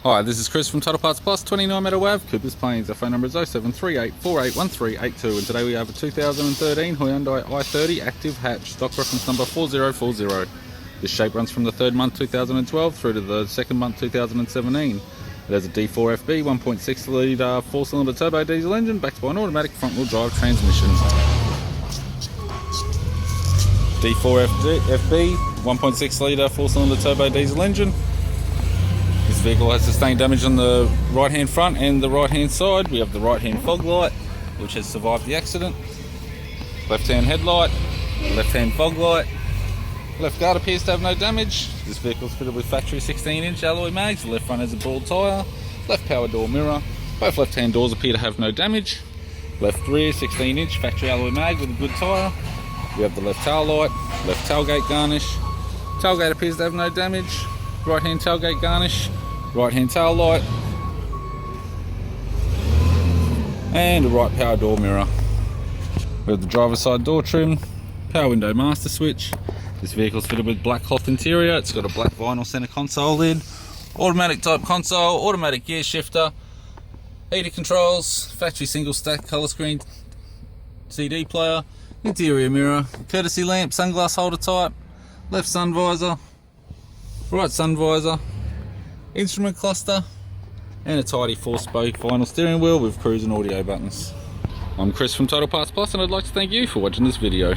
Hi, this is Chris from Total Parts Plus, 29 Meadow Ave, Coopers Plains. Our phone number is 0738 481382, and today we have a 2013 Hyundai i30 active hatch, stock reference number 4040. This shape runs from the third month 2012 through to the second month 2017. It has a D4FB 1.6 litre 4-cylinder turbo diesel engine backed by an automatic front-wheel drive transmission. D4FB 1.6 litre 4-cylinder turbo diesel engine. This vehicle has sustained damage on the right hand front and the right hand side. We have the right hand fog light, which has survived the accident. Left hand headlight, left hand fog light. Left guard appears to have no damage. This vehicle is fitted with factory 16-inch alloy mags. The left front has a bald tyre. Left power door mirror. Both left hand doors appear to have no damage. Left rear 16-inch factory alloy mag with a good tyre. We have the left tail light, left tailgate garnish. Tailgate appears to have no damage. Right hand tailgate garnish, right hand tail light, and a right power door mirror. We have the driver's side door trim, power window master switch. This vehicle is fitted with black cloth interior. It's got a black vinyl center console lid, automatic type console, automatic gear shifter, heater controls, factory single stack colour screen CD player, interior mirror, courtesy lamp, sunglass holder type, left sun visor, right sun visor, instrument cluster, and a tidy 4-spoke vinyl steering wheel with cruise and audio buttons. I'm Chris from Total Parts Plus, and I'd like to thank you for watching this video.